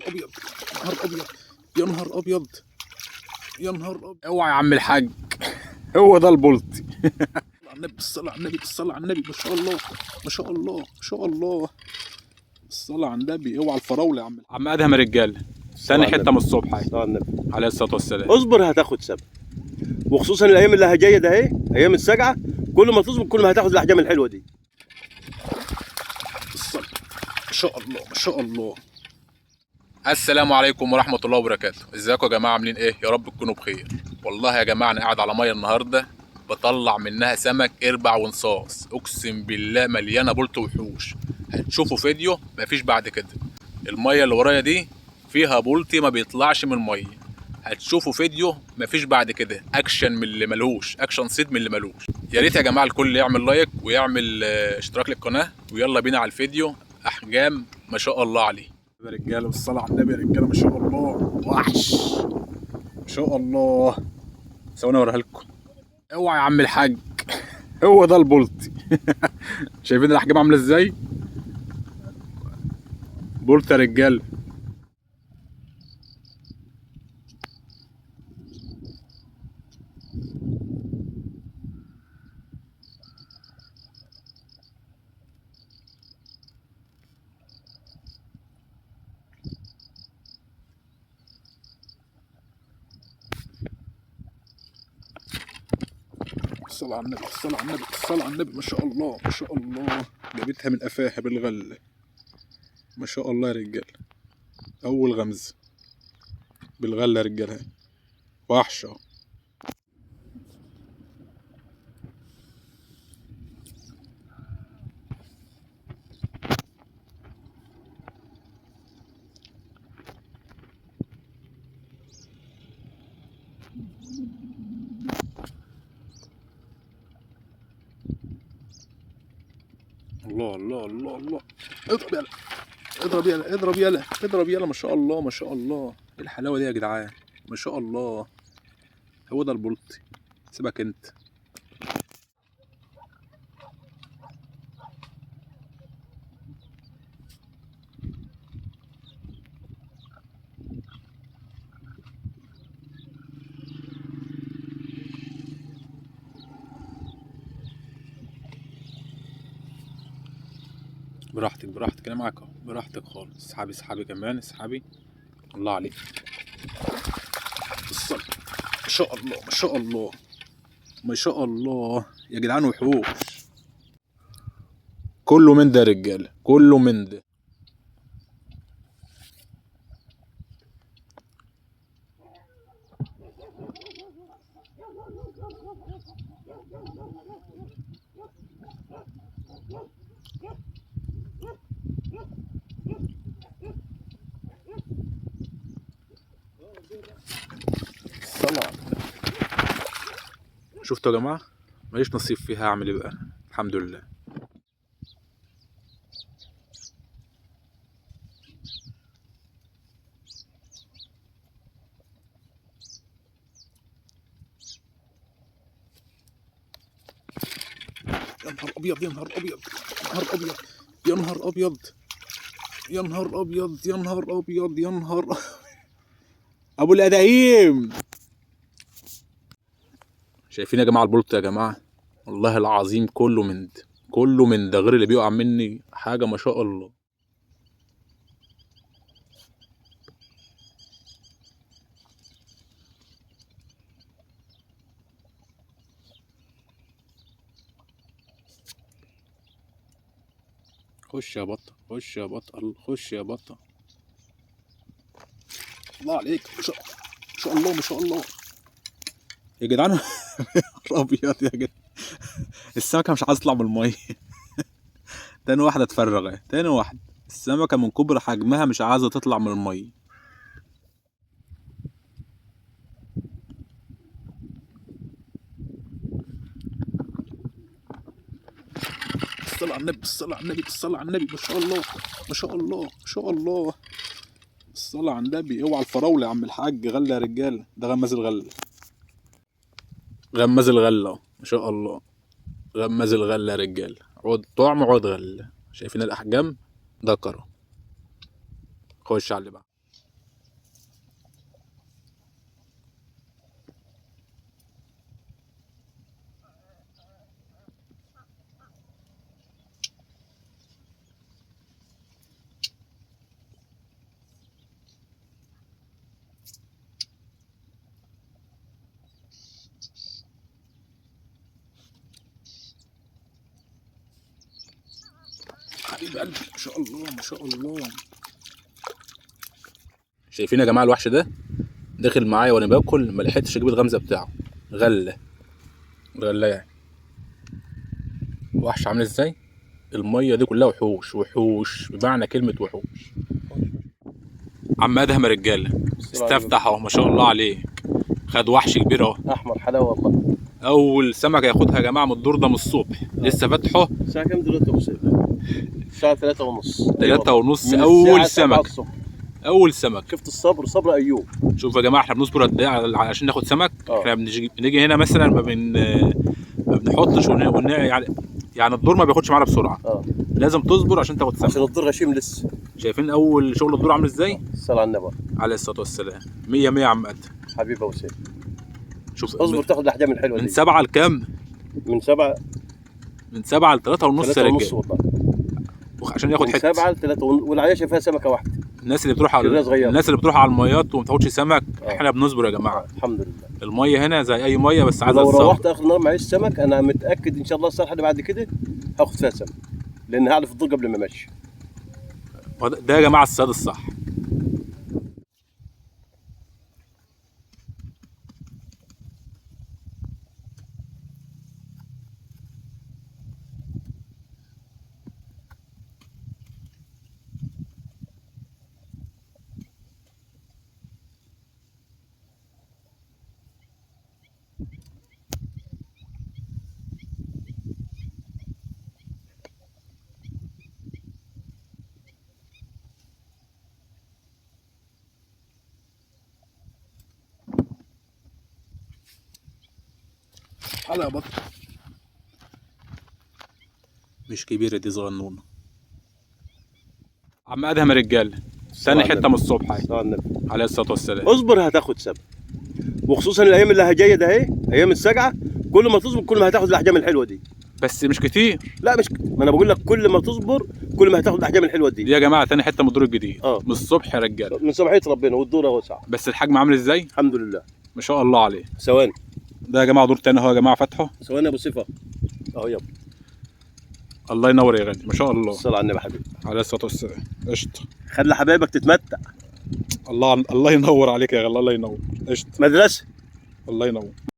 ابيض، يا نهار ابيض، يا نهار ابيض، يا نهار ابيض. اوعى يا عم الحاج، هو ده البلطي. على النبي، بالصلاة على النبي، بالصلاة على النبي، ما شاء الله، ما شاء الله، ما شاء الله، بالصلاة على النبي. اوعى الفراولة يا عم ادهم يا رجاله. ثاني حته من الصبح اهي عليه الصلاه والسلام. اصبر هتاخد سبب، وخصوصا الايام اللي جايه ده اهي ايام السجعه، كل ما تصبر كل ما هتاخد الاحجام الحلوه دي. بالصلاة، ما شاء الله، ما شاء الله. السلام عليكم ورحمة الله وبركاته. ازيكم يا جماعة، عاملين ايه؟ يا رب تكونوا بخير. والله يا جماعة انا قاعد على مية النهاردة بطلع منها سمك اربع ونصاص، اقسم بالله مليانة بلط وحوش. هتشوفوا فيديو مفيش بعد كده. المية اللي ورايا دي فيها بلطي ما بيطلعش من المية. هتشوفوا فيديو مفيش بعد كده، اكشن من اللي ملهوش، اكشن صيد من اللي ملهوش. يا ريت يا جماعة الكل يعمل لايك ويعمل اشتراك للقناة، ويلا بينا على الفيديو. احجام ما شاء الله عليه يا رجاله، بالصلاه على النبي يا رجاله، ما شاء الله، وحش ما شاء الله. ثواني اوريها لكم. اوعى يا عم الحاج، هو ده البلطي. شايفين الاحجام عامله ازاي؟ بلطي يا رجاله. الصلاة على النبي، الصلاة على النبي، الصلاة على النبي، ما شاء الله، ما شاء الله. جابتها من قفاها بالغل، ما شاء الله يا رجاله. اول غمز بالغله يا رجاله، وحشه. الله الله الله الله. اضرب يلا، اضرب يلا، اضرب يلا، اضرب يلا، ما شاء الله، ما شاء الله. ايه الحلاوه دي يا جدعان، ما شاء الله. هو ده البلطي، سيبك انت. براحتك براحتك، انا معاك اهو، براحتك خالص. اسحبي اسحبي كمان، اسحبي. الله عليك، بالصلاة، ما شاء الله، ما شاء الله، ما شاء الله يا جدعان. وحوش كله من ده يا رجاله، كله من ده. الصلاة، شفتوا يا جماعه، ماليش نصيب فيها، اعمل ايه بقى؟ الحمد لله. يا نهار ابيض، يا نهار ابيض، يا نهار ابيض، يا نهار ابيض، يا نهار ابيض، يا نهار ابيض، يا نهار ابو الادايم. شايفين يا جماعه البلط يا جماعه؟ والله العظيم كله من ده، كله من ده، غير اللي بيقع مني حاجه ما شاء الله. خش يا بطه، خش يا بطه، خش يا بطه. الله عليك، ما شاء الله، ما شاء الله، ما شاء الله يا جدعان. يا نهار ابيض يا جدعان، السمكه مش عايزه تطلع من الميه. تاني واحده اتفرغ اهي، تاني واحده. السمكه من كبر حجمها مش عايزه تطلع من الميه. بالصلاة على النبي، بالصلاة على النبي، بالصلاة على النبي، ما شاء الله، ما شاء الله، ما شاء الله. بالصلاة على النبي. اوعى الفراولة يا عم الحاج، غلة يا رجالة، ده غماز الغلة، غماز الغلة اهو، ما شاء الله. غماز الغلة يا رجالة، عود طعم، عود غلة. شايفين الأحجام؟ ده كرة. خش على اللي بعده. حبيب قلبي ما شاء الله ما شاء الله. شايفين يا جماعه الوحش ده داخل معايا وانا باكل ما لحقتش اجيب الغمزه بتاعه. غله يعني وحش عامل ازاي. الميه دي كلها وحوش بمعنى كلمه وحوش. عم ادهم يا رجاله استفتح اهو ما شاء الله عليك. خد وحش كبير اهو احمر حلاوه والله. اول سمكه ياخدها يا جماعه من الدور ده من الصبح. لسه فاتحه الساعه كام دلوقتي يا ابو سيف؟ الساعه 3:30. 3:30 اول سمكه. اول سمك. شفت الصبر صبر ايوب. شوف يا جماعه احنا بنصبر قد ايه عشان ناخد سمك. احنا بنيجي هنا مثلا ما بنحطش يعني الدور ما بياخدش معانا بسرعه. لازم تصبر عشان تاخد سمك. عشان الدور غشيم لسه. شايفين اول شغل الدور عامل ازاي. الصلاه على النبي عليه الصلاه والسلام. 100 100 يا عم ادهم. حبيبي ابو سيف. شوف اصبر تاخد الاحجام الحلوه دي. من 7 لكام؟ من 7 من 7 ل 3:30 يا رجاله. والله. عشان ياخد حته. من 7 ل 3 والعيشه فيها سمكه واحده. الناس اللي بتروح على الميات وما بتاخدش سمك. احنا بنصبر يا جماعه. الحمد لله. الميه هنا زي اي ميه بس عايزه لو الصبر. روحت اخر النهار معيش سمك انا متاكد ان شاء الله الصراحه اللي بعد كده هاخد فيها سمك. لان هعرف الدور قبل ما امشي. ده يا جماعه الصياد الصح. حلقة بط مش كبيرة دي صغنونة. عم ادهم يا رجاله ثاني حته من الصبح اهي عليه الصلاه والسلام. اصبر هتاخد سبب. وخصوصا الايام اللي جايه ده اهي ايام السجعه. كل ما تصبر كل ما هتاخد الاحجام الحلوه دي. بس مش كتير. لا مش ما انا بقول لك كل ما تصبر كل ما هتاخد الاحجام الحلوه دي. دي يا جماعه ثاني حته من الدور الجديد. من الصبح يا رجاله. من صباحيه ربنا والدور اهو ساعه. بس الحجم عامل ازاي؟ الحمد لله ما شاء الله عليه. ثواني. ده يا جماعه دور تاني اهو يا جماعه فاتحه. ثواني يا ابو صفه اهو يابا. الله ينور يا غالي ما شاء الله. الصلاه على النبي حبيبي عليه الصلاه والسلام. قشطه. خلي حبايبك تتمتع. الله ينور عليك يا غالي. الله ينور. قشطه. مدرسه. الله ينور.